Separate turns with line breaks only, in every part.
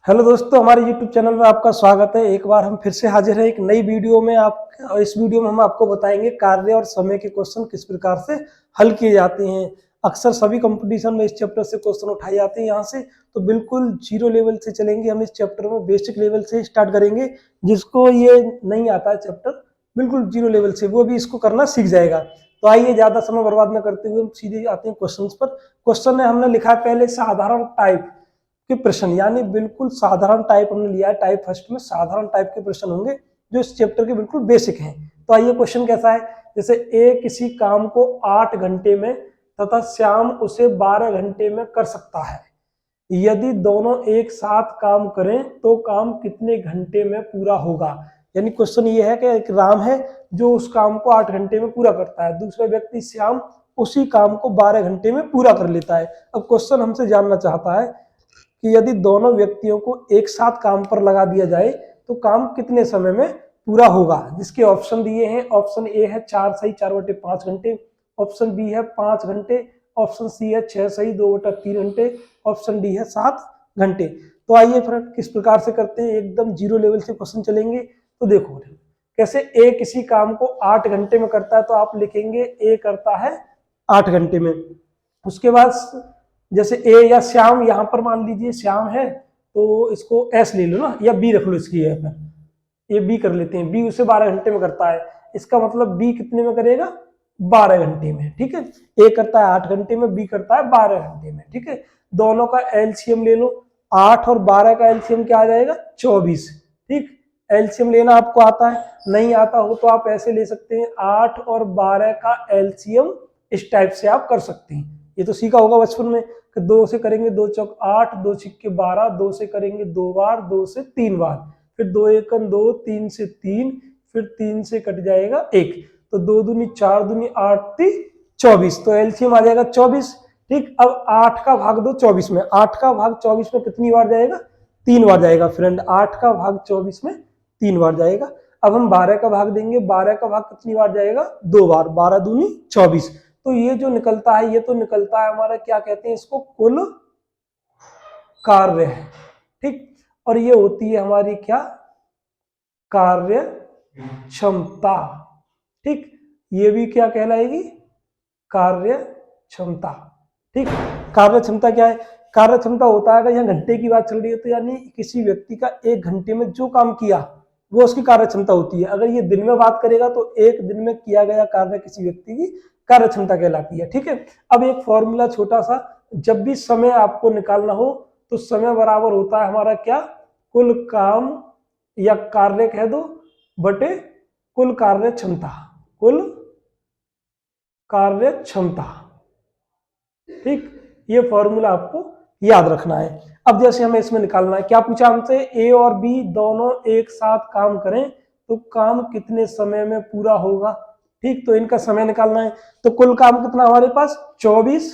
Hello दोस्तों, हमारे YouTube channel में आपका स्वागत है। एक बार हम फिर से हाजिर हैं एक नई वीडियो में। इस वीडियो में हम आपको बताएंगे कार्य और समय के क्वेश्चन किस प्रकार से हल किए जाते हैं। अक्सर सभी कंपटीशन में इस चैप्टर से क्वेश्चन उठाए जाते हैं। यहाँ से तो बिल्कुल जीरो लेवल से चलेंगे। हम इस चैप्टर में बेसिक लेवल से स्टार्ट करेंगे। जिसको ये नहीं आता है चैप्टर बिल्कुल जीरो लेवल से, वो भी इसको करना सीख जाएगा। तो आइए ज्यादा समय बर्बाद न करते हुए हम सीधे आते हैं क्वेश्चन पर। क्वेश्चन में हमने लिखा है पहले साधारण टाइप के प्रश्न, यानी बिल्कुल साधारण टाइप हमने लिया है। टाइप फर्स्ट में साधारण टाइप के प्रश्न होंगे जो इस चैप्टर के बिल्कुल बेसिक हैं। तो आइए क्वेश्चन कैसा है। जैसे ए किसी काम को 8 घंटे में तथा श्याम उसे 12 घंटे में कर सकता है। यदि दोनों एक साथ काम करें तो काम कितने घंटे में पूरा होगा। यानी क्वेश्चन ये है कि एक राम है जो उस काम को 8 घंटे में पूरा करता है, दूसरा व्यक्ति श्याम उसी काम को 12 घंटे में पूरा कर लेता है। अब क्वेश्चन हमसे जानना चाहता है कि यदि दोनों व्यक्तियों को एक साथ काम पर लगा दिया जाए तो काम कितने समय में पूरा होगा। जिसके ऑप्शन दिए हैं, ऑप्शन ए है 4 सही 4/5 घंटे, ऑप्शन बी है 5 घंटे, ऑप्शन सी है 6 सही 2/3 घंटे, ऑप्शन डी है 7 घंटे। तो आइए फिर किस प्रकार से करते हैं, एकदम जीरो लेवल से क्वेश्चन चलेंगे। तो देखो कैसे ए किसी काम को 8 घंटे में करता है, तो आप लिखेंगे ए करता है 8 घंटे में। उसके बाद जैसे ए या श्याम, यहाँ पर मान लीजिए श्याम है तो इसको एस ले लो ना, या बी रख लो इसकी जगह पर। ये बी कर लेते हैं, बी उसे 12 घंटे में करता है। इसका मतलब बी कितने में करेगा, 12 घंटे में। ठीक है, ए करता है 8 घंटे में, बी करता है 12 घंटे में। ठीक है, दोनों का एलसीएम ले लो। 8 और 12 का एलसीएम क्या आ जाएगा, 24। ठीक, एलसीएम लेना आपको आता है, नहीं आता हो तो आप ऐसे ले सकते हैं। 8 और 12 का एलसीएम इस टाइप से आप कर सकते हैं। ये तो सीखा होगा बचपन में कि 2 से करेंगे 2 चौक 8, 2 छिक्के 12, 2 से करेंगे 2 बार, 2 से 3 बार, फिर 2 एकम 2, 3 से 3, फिर 3 से कट जाएगा 1, तो 2 दूनी 4 दूनी 8 3 24, तो एलसीएम आ जाएगा 24। ठीक, अब 8 का भाग दो 24 में, 8 का भाग 24 में कितनी बार जाएगा, 3 बार जाएगा फ्रेंड। 8 का भाग 24 में 3 बार जाएगा। अब हम 12 का भाग देंगे, 12 का भाग कितनी बार जाएगा, 2 बार, 12 दूनी 24। तो ये जो निकलता है, ये तो निकलता है हमारा, क्या कहते हैं इसको, कुल कार्य है। ठीक, और ये होती है हमारी क्या, कार्य क्षमता। ठीक, ये भी क्या कहलाएगी, कार्य क्षमता। ठीक, कार्य क्षमता क्या है, कार्य क्षमता होता है, अगर यहाँ घंटे की बात चल रही है तो यानी किसी व्यक्ति का 1 घंटे में जो काम किया वो उसकी कार्य क्षमता होती है। अगर ये दिन में बात करेगा तो 1 दिन में किया गया कार्य किसी व्यक्ति की कार्य क्षमता कहलाती है। ठीक है, अब एक फॉर्मूला छोटा सा, जब भी समय आपको निकालना हो तो समय बराबर होता है हमारा क्या, कुल काम या कार्य कह दो बटे कुल कार्य क्षमता, कुल कार्य क्षमता। ठीक, ये फॉर्मूला आपको याद रखना है। अब जैसे हमें इसमें निकालना है, क्या पूछा हमसे, ए और बी दोनों एक साथ काम करें तो काम कितने समय में पूरा होगा। ठीक, तो इनका समय निकालना है। तो कुल काम कितना हमारे पास 24,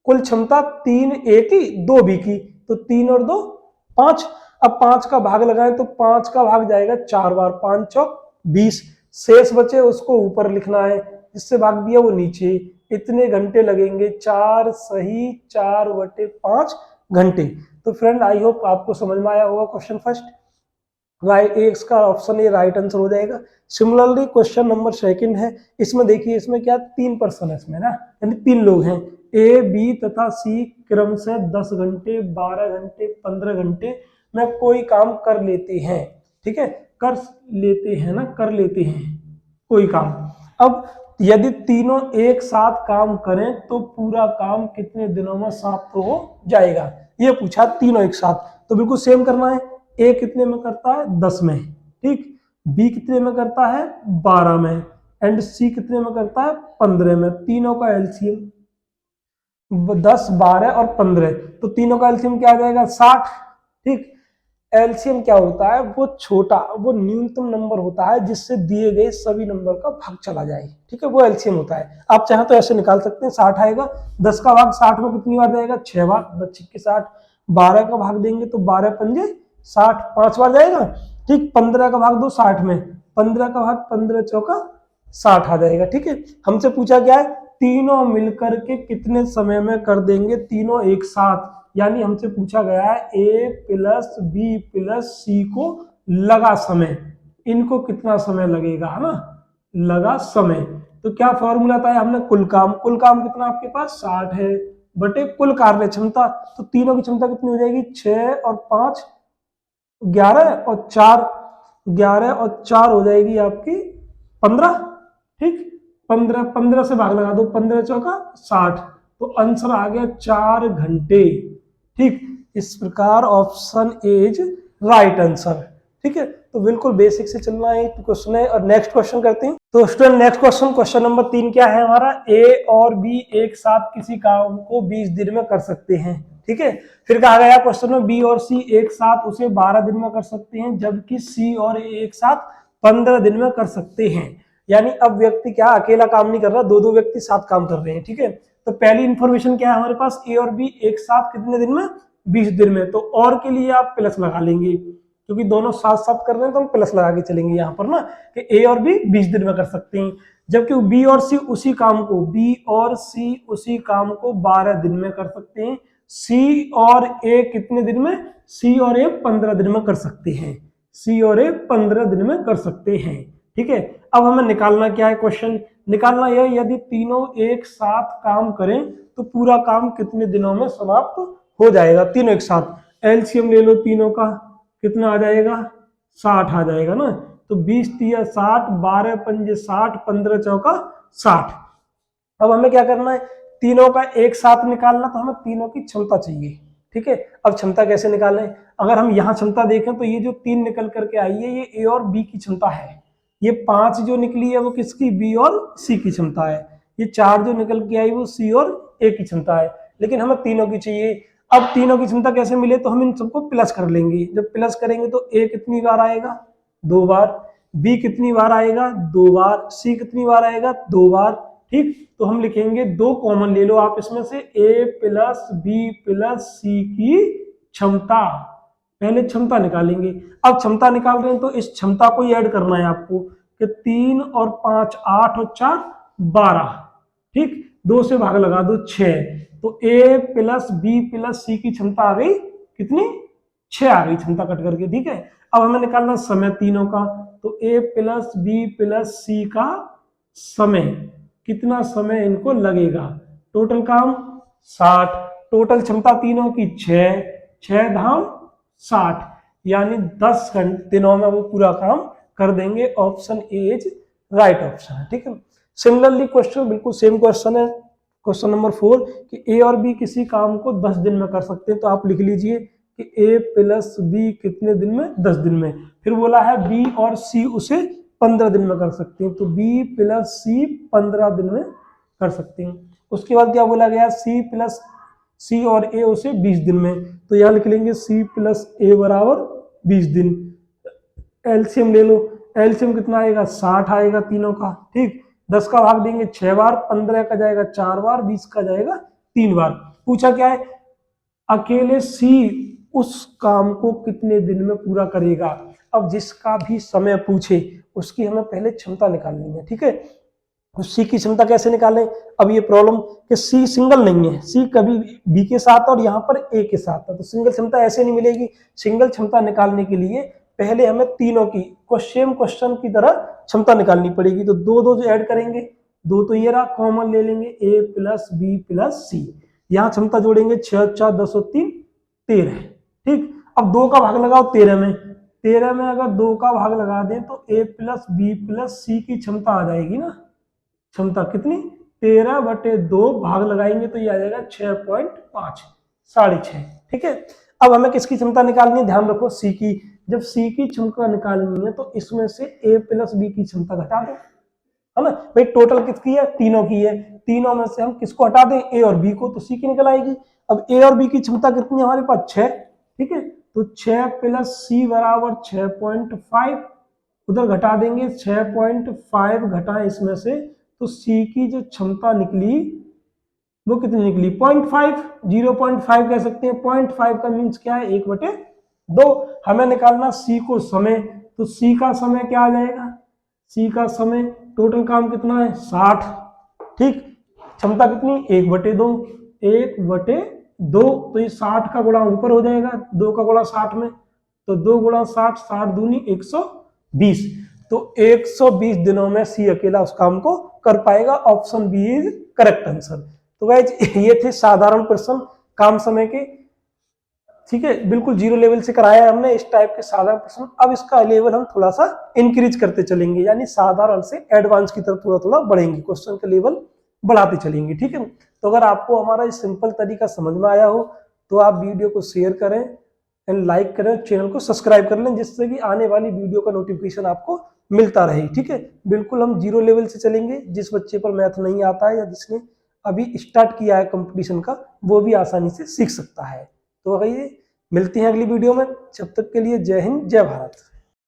कुल क्षमता 3 ए की 2 बी की, तो 3 और 2 5। अब 5 का भाग लगाएं तो 5 का भाग जाएगा 4 बार, 5 चौक 20, शेष बचे उसको ऊपर लिखना है, जिससे भाग दिया वो नीचे। इतने घंटे लगेंगे, 4 सही 4/5 घंटे। तो फ्रेंड आई होप आपको समझ में आया होगा क्वेश्चन फर्स्ट। राइट, इसका ऑप्शन ए राइट आंसर हो जाएगा। सिमिलरली क्वेश्चन नंबर सेकंड है, इसमें देखिए, इसमें क्या 3 पर्सन है इसमें ना, यानी 3 लोग हैं, ए बी तथा सी क्रम से 10 घंटे 12 घंटे 15 घंटे में कोई काम कर लेते हैं। ठीक है, कर लेते हैं ना, कर लेते हैं कोई काम। अब यदि तीनों एक साथ काम करें तो पूरा काम कितने दिनों में समाप्त हो जाएगा, ये पूछा। तीनों एक साथ, तो बिल्कुल सेम करना है। ए कितने में करता है, 10 में। ठीक, बी कितने में करता है, 12 में, एंड सी कितने में करता है, 15 में। तीनों का एलसीएम 10 12 और 15, तो तीनों का एलसीएम क्या आ जाएगा, 60। ठीक, एलसीएम क्या होता है, वो छोटा, वो न्यूनतम नंबर होता है जिससे दिए गए सभी नंबर का भाग चला जाए। ठीक है, वो एलसीएम होता है। आप चाहें तो ऐसे निकाल सकते हैं, 60 आएगा, 10 का भाग 60 में कितनी बार जाएगा, 6 बार, 10 छिक्के 60। 12 का भाग देंगे तो 12 पंजे 60, 5 बार जाएगा। ठीक, 15 का भाग दो 60 में, 15 का भाग 15 चौका 60 आ जाएगा। ठीक है, हमसे पूछा क्या है, तीनों मिलकर के कितने समय में कर देंगे, तीनों एक साथ, यानी हमसे पूछा गया है ए प्लस बी प्लस सी को लगा समय, इनको कितना समय लगेगा, है ना, लगा समय। तो क्या फॉर्मूला था, हमने कुल काम कितना आपके पास 60 है बटे कुल कार्य क्षमता। तो तीनों की क्षमता कितनी हो जाएगी, 6 और 5 11 और 4 11 और 4 हो जाएगी आपकी 15। ठीक, 15 से भाग लगा दो, 15 चौका 60, तो आंसर आ गया 4 घंटे। ठीक, इस प्रकार ऑप्शन इज राइट आंसर। ठीक है, तो बिल्कुल बेसिक से चलना है क्वेश्चन है। और नेक्स्ट क्वेश्चन करते हैं। तो स्टूडेंट नेक्स्ट क्वेश्चन नंबर 3 क्या है हमारा, ए और बी एक साथ किसी काम को 20 दिन में कर सकते हैं। ठीक है, फिर कहा गया क्वेश्चन में बी और सी एक साथ उसे 12 दिन में कर सकते हैं, जबकि सी और ए एक साथ 15 दिन में कर सकते हैं। यानी अब व्यक्ति क्या अकेला काम नहीं कर रहा, दो व्यक्ति साथ काम कर रहे हैं। ठीक है, तो पहली इंफॉर्मेशन क्या है हमारे पास, ए और बी एक साथ कितने दिन में, 20 दिन में। तो और के लिए आप प्लस लगा लेंगे, क्योंकि दोनों साथ साथ कर रहे हैं तो हम प्लस लगा के चलेंगे यहाँ पर ना, कि ए और बी 20 दिन में कर सकते हैं, जबकि बी और सी उसी काम को 12 दिन में कर सकते हैं। सी और ए कितने दिन में, सी और ए 15 दिन में कर सकते हैं, सी और ए 15 दिन में कर सकते हैं। ठीक है, अब हमें निकालना क्या है, क्वेश्चन निकालना यह, यदि तीनों एक साथ काम करें तो पूरा काम कितने दिनों में समाप्त हो जाएगा, तीनों एक साथ। एलसीएम ले लो तीनों का, कितना आ जाएगा, 60 आ जाएगा ना। तो 20 तिया 60, 12 पंजे 60, 15 चौका 60। अब हमें क्या करना है, तीनों का एक साथ निकालना, तो हमें तीनों की क्षमता चाहिए। ठीक है, अब क्षमता कैसे निकालें, अगर हम यहाँ क्षमता देखें तो ये जो 3 निकल करके आई है, ये ए और बी की क्षमता है। ये 5 जो निकली है वो किसकी, बी और सी की क्षमता है। ये 4 जो निकल के आई वो सी और ए की क्षमता है, लेकिन हमें तीनों की चाहिए। अब तीनों की क्षमता कैसे मिले, तो हम इन सबको प्लस कर लेंगे। जब प्लस करेंगे तो ए कितनी बार आएगा, 2 बार, बी कितनी बार आएगा, 2 बार, सी कितनी बार आएगा, 2 बार। ठीक, तो हम लिखेंगे 2 कॉमन ले लो आप इसमें से, ए प्लस बी प्लस सी की क्षमता। पहले क्षमता निकालेंगे। अब क्षमता निकाल रहे हैं तो इस क्षमता को ही ऐड करना है आपको, कि 3 और 5 8 और 4 12। ठीक, 2 से भाग लगा दो 6, तो ए प्लस बी प्लस सी की क्षमता आ गई कितनी, 6 आ गई क्षमता कट करके। ठीक है, अब हमें निकालना समय तीनों का, तो ए प्लस बी प्लस सी का समय, कितना समय इनको लगेगा, टोटल काम 60, टोटल क्षमता तीनों की 6, 6 धाम 60, यानी 10 दिनों में वो पूरा काम कर देंगे। Option A is right option है। ठीक है, सिमिलरली क्वेश्चन बिल्कुल सेम क्वेश्चन है, क्वेश्चन नंबर 4 कि ए और बी किसी काम को 10 दिन में कर सकते हैं। तो आप लिख लीजिए कि ए प्लस बी कितने दिन में, 10 दिन में। फिर बोला है बी और सी उसे 15 दिन में कर सकते हैं, तो बी प्लस सी 15 दिन में कर सकते हैं। उसके बाद क्या बोला गया, सी प्लस सी और ए उसे 20 दिन में। तो यहाँ लिख लेंगे सी प्लस ए बराबर 20 दिन। एलसीएम ले लो, एलसीएम कितना आएगा, 60 आएगा तीनों का। ठीक, 10 का भाग देंगे 6 बार, 15 का जाएगा 4 बार, 20 का जाएगा 3 बार। पूछा क्या है, अकेले सी उस काम को कितने दिन में पूरा करेगा। अब जिसका भी समय पूछे उसकी हमें पहले क्षमता निकालनी है। ठीक है, तो सी की क्षमता कैसे निकालें। अब ये प्रॉब्लम कि सी सिंगल नहीं है, सी कभी बी के साथ और यहाँ पर ए के साथ है, तो सिंगल क्षमता ऐसे नहीं मिलेगी। सिंगल क्षमता निकालने के लिए पहले हमें तीनों की सेम क्वेश्चन की तरह क्षमता निकालनी पड़ेगी। तो 2 2 जो ऐड करेंगे, 2 तो ये रहा, कॉमन ले लेंगे ए प्लस बी प्लस सी। यहाँ क्षमता जोड़ेंगे 6 4 10 और 3 13। ठीक, अब 2 का भाग लगाओ 13 में, 13 में अगर 2 का भाग लगा दें तो ए प्लस बी प्लस सी की क्षमता आ जाएगी ना। क्षमता कितनी, 13/2 भाग लगाएंगे तो ये आ जाएगा 6.5, 6.5। ठीक है, अब हमें किसकी क्षमता निकालनी है, ध्यान रखो सी की। जब सी की क्षमता निकालनी है तो इसमें से ए प्लस बी की क्षमता घटा दो, है ना भाई। टोटल किसकी है, तीनों की है। तीनों में से हम किसको हटा दें, ए और बी को, तो सी की निकल आएगी। अब ए और बी की क्षमता कितनी है हमारे पास, 6। ठीक है, तो 6 प्लस सी बराबर 6.5, उधर घटा देंगे 6.5 घटाएं इसमें से, तो सी की जो क्षमता निकली वो कितनी निकली, 0.5, 0.5 कह सकते हैं। 0.5 का मीन्स क्या है, 1/2। हमें निकालना सी को समय, तो सी का समय क्या आ जाएगा, सी का समय, टोटल काम कितना है 60। ठीक, क्षमता कितनी, 1/2, 1/2 2 तो ये 60 का गुणा ऊपर हो जाएगा, 2 का गुणा 60 में, तो 2 गुणा 60, 60 दूनी 120, तो 120 दिनों में सी अकेला उस काम को कर पाएगा। Option B is correct answer. तो गाइस ये थे साधारण प्रश्न काम समय के, ठीक है, बिल्कुल जीरो लेवल से कराया है हमने इस टाइप के साधारण प्रश्न। अब इसका लेवल हम थोड़ा सा इंक्रीज करते चलेंगे, यानी साधारण से एडवांस की तरफ थोड़ा थोड़ा बढ़ेंगे, क्वेश्चन का लेवल बढ़ाते चलेंगे, ठीक है। तो अगर आपको हमारा ये सिंपल तरीका समझ में आया हो तो आप वीडियो को शेयर करें एंड लाइक करें, चैनल को सब्सक्राइब कर लें, जिससे कि आने वाली वीडियो का नोटिफिकेशन आपको मिलता रहे, ठीक है। बिल्कुल हम जीरो लेवल से चलेंगे, जिस बच्चे पर मैथ नहीं आता है या जिसने अभी स्टार्ट किया है कंपटीशन का, वो भी आसानी से सीख सकता है। तो अगर ये मिलती हैं अगली वीडियो में, जब तक के लिए जय हिंद जय भारत।